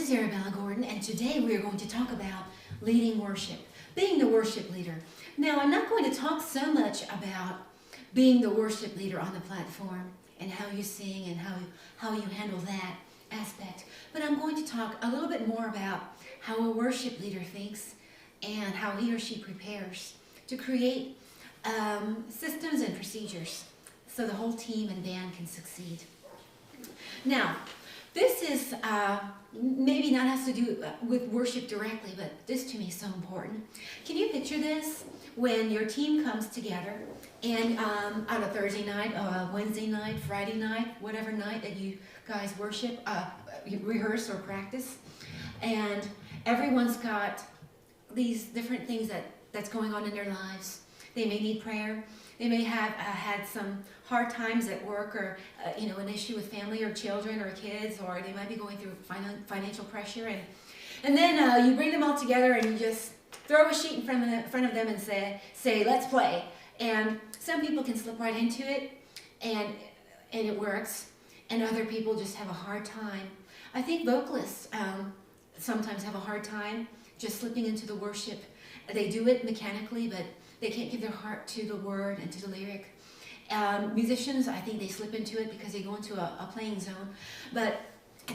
is Arabella Gordon, and today we are going to talk about leading worship, being the worship leader. Now, I'm not going to talk so much about being the worship leader on the platform and how you sing and how you handle that aspect, but I'm going to talk a little bit more about how a worship leader thinks and how he or she prepares to create systems and procedures so the whole team and band can succeed. Now, this is maybe not has to do with worship directly, but this to me is so important. Can you picture this? When your team comes together and on a Thursday night, Wednesday night, Friday night, whatever night that you guys worship, you rehearse or practice, and everyone's got these different things that's going on in their lives. They may need prayer. They may have had some hard times at work, or an issue with family or children or kids, or they might be going through financial pressure, and then you bring them all together and you just throw a sheet in front of them and say let's play. And some people can slip right into it and it works, and other people just have a hard time. I think vocalists sometimes have a hard time just slipping into the worship. They do it mechanically, but they can't give their heart to the word and to the lyric. Musicians, I think they slip into it because they go into a playing zone. But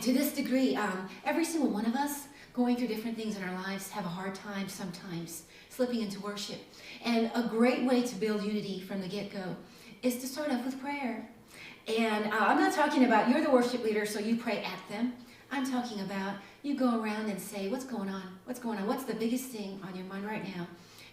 to this degree, every single one of us going through different things in our lives have a hard time sometimes slipping into worship. And a great way to build unity from the get-go is to start off with prayer. And I'm not talking about you're the worship leader, so you pray at them. I'm talking about you go around and say, what's going on? What's going on? What's the biggest thing on your mind right now?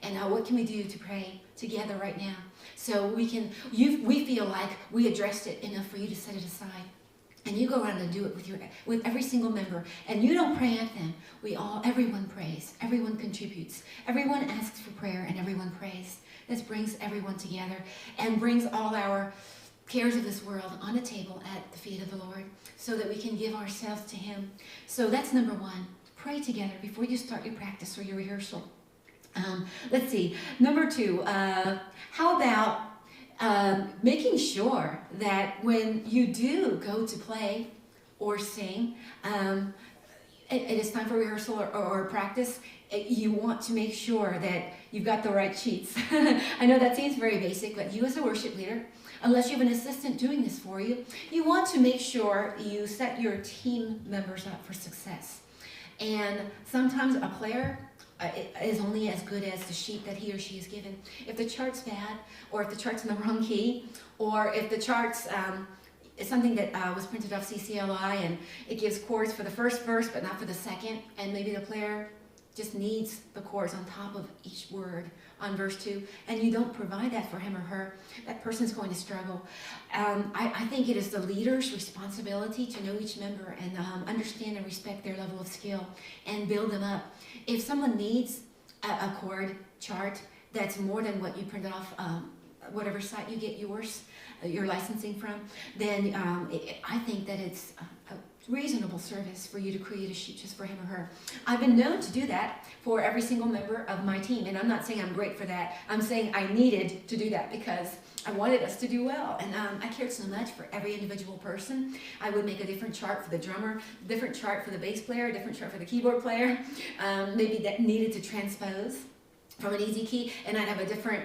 And what can we do to pray together right now? So we feel like we addressed it enough for you to set it aside. And you go around and do it with every single member. And you don't pray at them. Everyone prays. Everyone contributes. Everyone asks for prayer and everyone prays. This brings everyone together and brings all our cares of this world on a table at the feet of the Lord so that we can give ourselves to Him. So that's number one. Pray together before you start your practice or your rehearsal. Let's see. Number two, how about making sure that when you do go to play or sing, it is time for rehearsal or practice, you want to make sure that you've got the right sheets. I know that seems very basic, but you as a worship leader, unless you have an assistant doing this for you, you want to make sure you set your team members up for success. And sometimes a player is only as good as the sheet that he or she is given. If the chart's bad, or if the chart's in the wrong key, or if the chart's is something that was printed off CCLI and it gives chords for the first verse but not for the second, and maybe the player just needs the chords on top of each word on verse 2, and you don't provide that for him or her, that person's going to struggle. I think it is the leader's responsibility to know each member and understand and respect their level of skill and build them up. If someone needs a chord chart that's more than what you printed off whatever site you get your licensing from, then I think that it's a reasonable service for you to create a sheet just for him or her. I've been known to do that for every single member of my team, and I'm not saying I'm great for that. I'm saying I needed to do that because I wanted us to do well, and I cared so much for every individual person. I would make a different chart for the drummer, a different chart for the bass player, a different chart for the keyboard player, maybe that needed to transpose from an easy key, and I'd have a different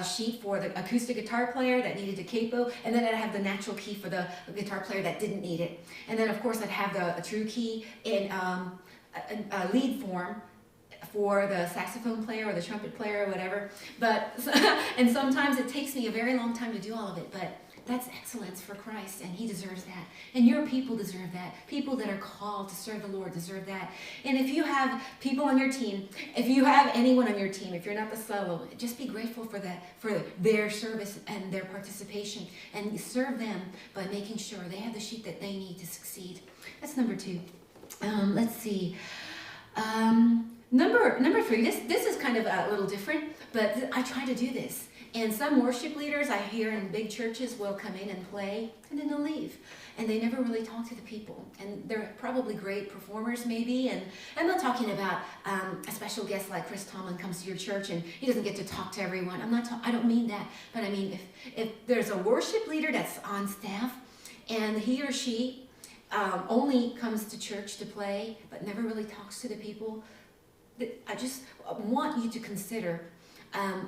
sheet for the acoustic guitar player that needed a capo, and then I'd have the natural key for the guitar player that didn't need it. And then of course I'd have the true key in a lead form for the saxophone player or the trumpet player or whatever. But and sometimes it takes me a very long time to do all of it, but that's excellence for Christ, and He deserves that. And your people deserve that. People that are called to serve the Lord deserve that. And if you have people on your team, if you have anyone on your team, if you're not the solo, just be grateful for that, for their service and their participation, and serve them by making sure they have the sheet that they need to succeed. That's number two. Let's see. Number three, this is kind of a little different, but I try to do this. And some worship leaders I hear in big churches will come in and play, and then they'll leave. And they never really talk to the people. And they're probably great performers maybe. And I'm not talking about a special guest like Chris Tomlin comes to your church and he doesn't get to talk to everyone. I don't mean that. But I mean if there's a worship leader that's on staff and he or she only comes to church to play, but never really talks to the people, I just want you to consider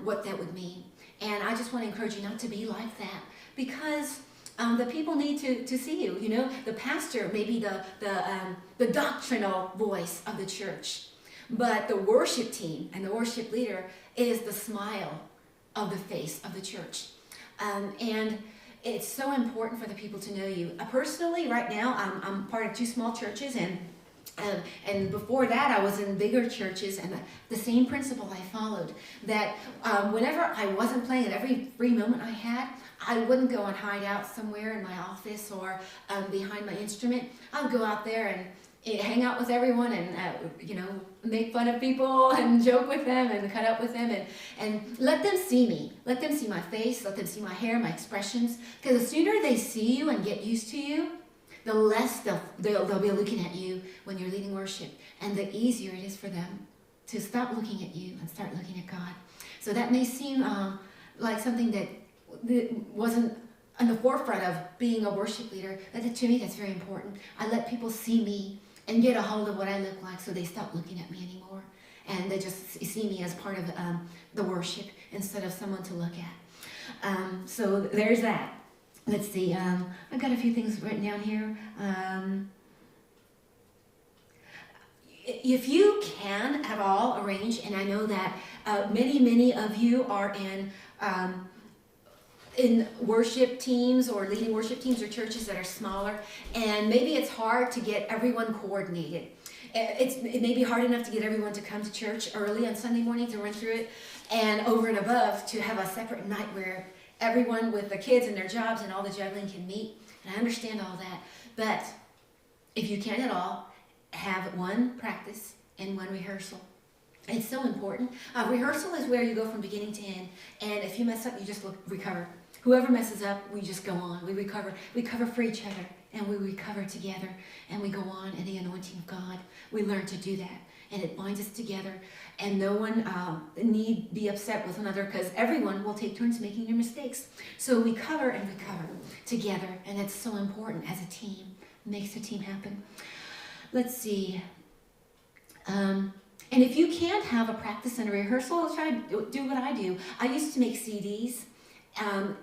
what that would mean. And I just want to encourage you not to be like that, because the people need to see you. You know, the pastor may be the doctrinal voice of the church, but the worship team and the worship leader is the smile of the face of the church. And it's so important for the people to know you. Personally, right now, I'm part of 2 small churches, and before that, I was in bigger churches, and the same principle I followed, that whenever I wasn't playing, at every free moment I had, I wouldn't go and hide out somewhere in my office or behind my instrument. I'd go out there and hang out with everyone and, make fun of people and joke with them and cut up with them and let them see me. Let them see my face, let them see my hair, my expressions. Because the sooner they see you and get used to you, the less they'll be looking at you when you're leading worship. And the easier it is for them to stop looking at you and start looking at God. So that may seem like something that wasn't on the forefront of being a worship leader. But to me, that's very important. I let people see me and get a hold of what I look like, so they stop looking at me anymore. And they just see me as part of the worship instead of someone to look at. So there's that. Let's see, I've got a few things written down here. If you can at all arrange, and I know that many of you are in worship teams or leading worship teams or churches that are smaller, and maybe it's hard to get everyone coordinated. It may be hard enough to get everyone to come to church early on Sunday morning to run through it, and over and above to have a separate night where everyone with the kids and their jobs and all the juggling can meet. And I understand all that, but if you can at all, have one practice and one rehearsal. It's so important. Rehearsal is where you go from beginning to end, and if you mess up, you just recover. Whoever messes up, we just go on. We recover for each other, and we recover together, and we go on in the anointing of God. We learn to do that, and it binds us together, and no one need be upset with another, because everyone will take turns making their mistakes. So we cover and recover together, and it's so important as a team. It makes the team happen. Let's see. And if you can't have a practice and a rehearsal, try to do what I do. I used to make CDs.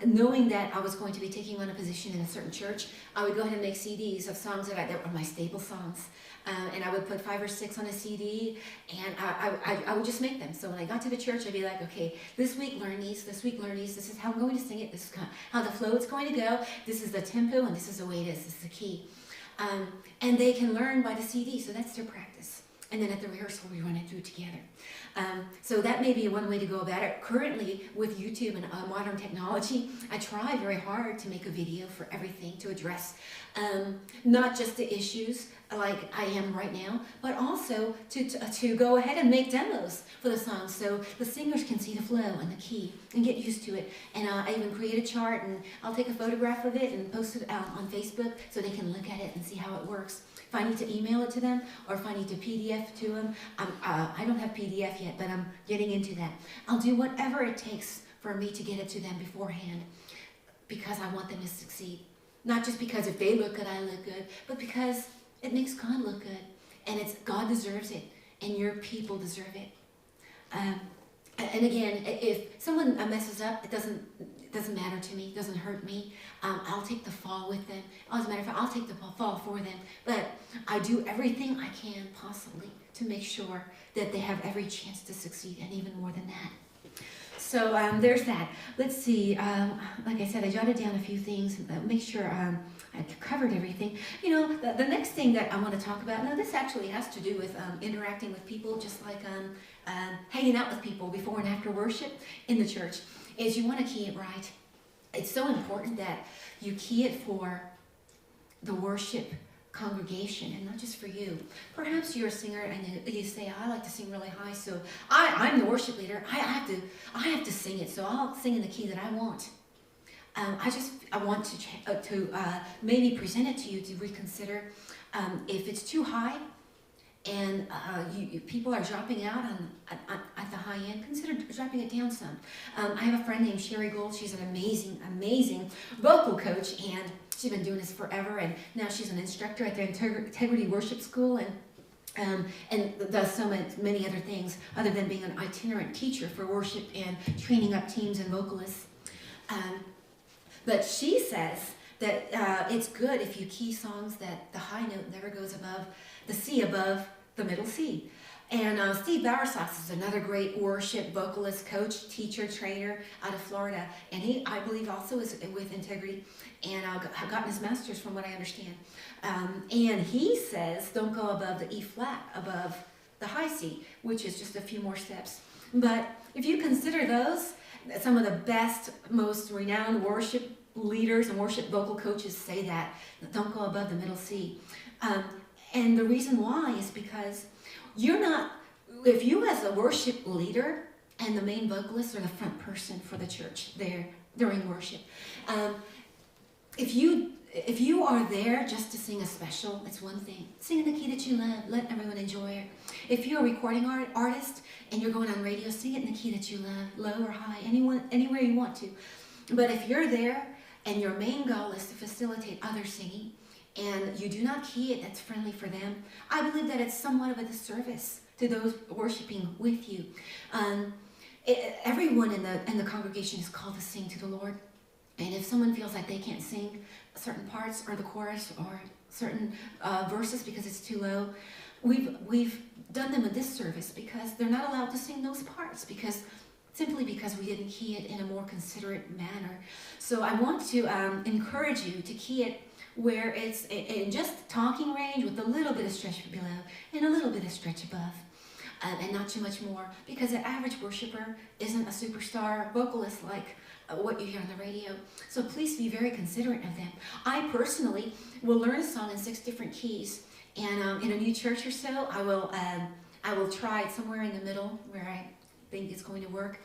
Knowing that I was going to be taking on a position in a certain church, I would go ahead and make CDs of songs that were my staple songs. And I would put 5 or 6 on a CD, and I would just make them. So when I got to the church, I'd be like, okay, this week learn these, this week learn these, this is how I'm going to sing it, this is how the flow is going to go, this is the tempo, and this is the way it is, this is the key. And they can learn by the CD, so that's their practice. And then at the rehearsal, we run it through together. So that may be one way to go about it. Currently, with YouTube and modern technology, I try very hard to make a video for everything, to address not just the issues like I am right now, but also to go ahead and make demos for the songs so the singers can see the flow and the key and get used to it. And I even create a chart, and I'll take a photograph of it and post it out on Facebook so they can look at it and see how it works. If I need to email it to them, or if I need to PDF to them, I don't have PDF yet, but I'm getting into that. I'll do whatever it takes for me to get it to them beforehand, because I want them to succeed. Not just because if they look good, I look good, but because it makes God look good, and God deserves it, and your people deserve it. And again, if someone messes up, it doesn't matter to me, it doesn't hurt me. I'll take the fall with them. As a matter of fact, I'll take the fall for them. But I do everything I can possibly to make sure that they have every chance to succeed, and even more than that. So there's that. Let's see. Like I said, I jotted down a few things. Make sure I covered everything. You know, the next thing that I want to talk about, now this actually has to do with interacting with people, just like hanging out with people before and after worship in the church, is you want to key it right. It's so important that you key it for the worship congregation and not just for you. Perhaps you're a singer and you say, I like to sing really high, so I'm the worship leader. I have to sing it, so I'll sing in the key that I want. I want to maybe present it to you to reconsider. If it's too high and people are dropping out at the high end, consider dropping it down some. I have a friend named Sherry Gold. She's an amazing vocal coach, and She's been doing this forever, and now she's an instructor at the Integrity Worship School, and does so many other things other than being an itinerant teacher for worship and training up teams and vocalists. But she says that it's good if you key songs that the high note never goes above the C above the middle C. And Steve Bowersox is another great worship vocalist, coach, teacher, trainer out of Florida. And he, I believe, also is with Integrity and have gotten his master's from what I understand. And he says don't go above the E flat, above the high C, which is just a few more steps. But if you consider those, some of the best, most renowned worship leaders and worship vocal coaches say that don't go above the middle C. And the reason why is because you're not, if you as a worship leader and the main vocalist are the front person for the church there during worship, if you are there just to sing a special, it's one thing. Sing in the key that you love, let everyone enjoy it. If you're a recording artist and you're going on radio, sing it in the key that you love, low or high, anywhere you want to. But if you're there and your main goal is to facilitate other singing, and you do not key it that's friendly for them, I believe that it's somewhat of a disservice to those worshiping with you. Everyone in the congregation is called to sing to the Lord. And if someone feels like they can't sing certain parts or the chorus or certain verses because it's too low, we've done them a disservice because they're not allowed to sing those parts simply because we didn't key it in a more considerate manner. So I want to encourage you to key it where it's in just talking range with a little bit of stretch below and a little bit of stretch above, and not too much more, because the average worshiper isn't a superstar vocalist like what you hear on the radio. So please be very considerate of them. I personally will learn a song in 6 different keys, and in a new church or so, I will try it somewhere in the middle where I think it's going to work,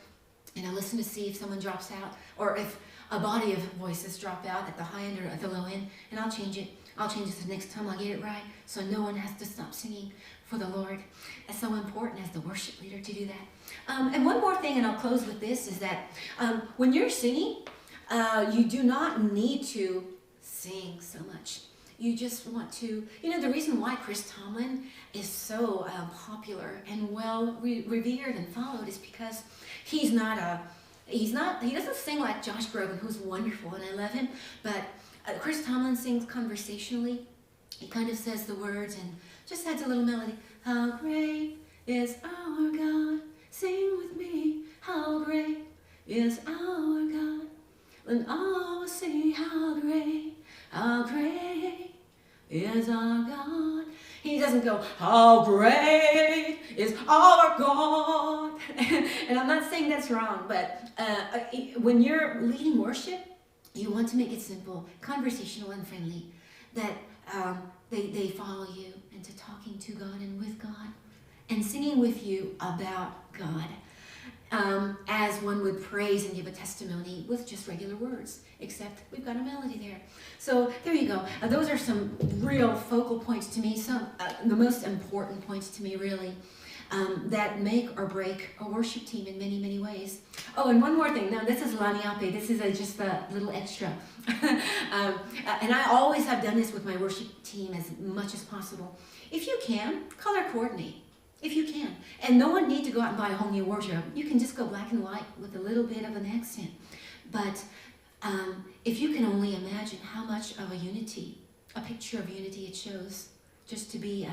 and I listen to see if someone drops out or if a body of voices drop out at the high end or at the low end, and I'll change it. I'll change it the next time I'll get it right, so no one has to stop singing for the Lord. It's so important as the worship leader to do that. And one more thing, and I'll close with this, is that when you're singing, you do not need to sing so much. You just want to, the reason why Chris Tomlin is so popular and well revered and followed is because he doesn't sing like Josh Groban, who's wonderful, and I love him, but Chris Tomlin sings conversationally. He kind of says the words and just adds a little melody. How great is our God, sing with me, how great is our God, and all will see how great is our God. He doesn't go, how great is our God. And I'm not saying that's wrong, but when you're leading worship, you want to make it simple, conversational, and friendly, that they follow you into talking to God and with God and singing with you about God, as one would praise and give a testimony with just regular words, except we've got a melody there. So there you go. Those are some real focal points to me, the most important points to me, really, that make or break a worship team in many, many ways. Oh, and one more thing. Now, this is Laniape. This is just a little extra. And I always have done this with my worship team as much as possible. If you can, color coordinate. If you can. And no one need to go out and buy a whole new wardrobe. You can just go black and white with a little bit of an accent. But if you can only imagine how much of a picture of unity it shows, just to be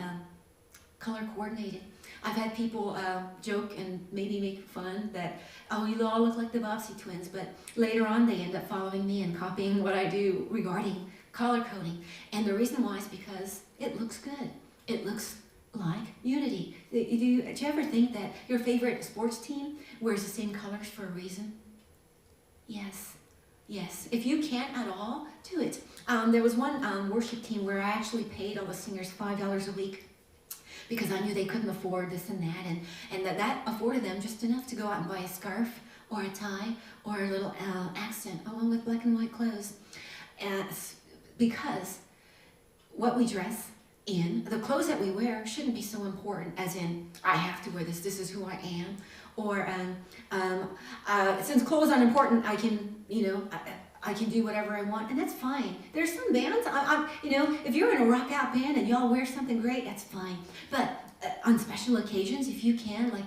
color coordinated. I've had people joke and maybe make fun that, oh, you all look like the Bobbsey twins, but later on they end up following me and copying what I do regarding color coding. And the reason why is because it looks good. It looks like unity. Do you ever think that your favorite sports team wears the same colors for a reason? Yes. Yes. If you can't at all, do it. There was one worship team where I actually paid all the singers $5 a week because I knew they couldn't afford this and that, and that afforded them just enough to go out and buy a scarf or a tie or a little accent along with black and white clothes. Because what we dress in, the clothes that we wear shouldn't be so important as in, I have to wear this, this is who I am. Or since clothes aren't important, I can, I can do whatever I want, and that's fine. There's some bands, you know, if you're in a rock out band and y'all wear something great, that's fine. But on special occasions, if you can, like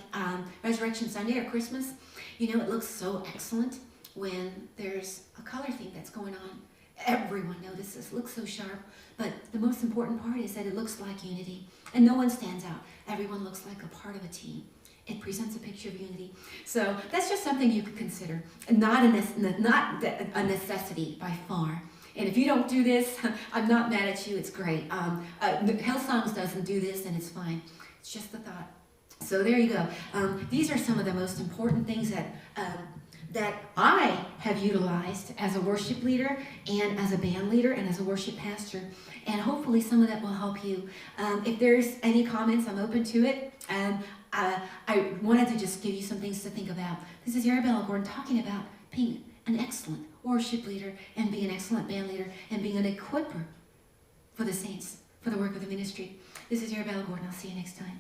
Resurrection Sunday or Christmas, you know, it looks so excellent when there's a color theme that's going on. Everyone notices, it looks so sharp. But the most important part is that it looks like unity, and no one stands out. Everyone looks like a part of a team. It presents a picture of unity. So that's just something you could consider. Not a necessity by far. And if you don't do this, I'm not mad at you, it's great. Hillsongs doesn't do this, and it's fine. It's just a thought. So there you go. These are some of the most important things that I have utilized as a worship leader and as a band leader and as a worship pastor. And hopefully some of that will help you. If there's any comments, I'm open to it. I wanted to just give you some things to think about. This is Arabella Gordon talking about being an excellent worship leader and being an excellent band leader and being an equipper for the saints, for the work of the ministry. This is Arabella Gordon. I'll see you next time.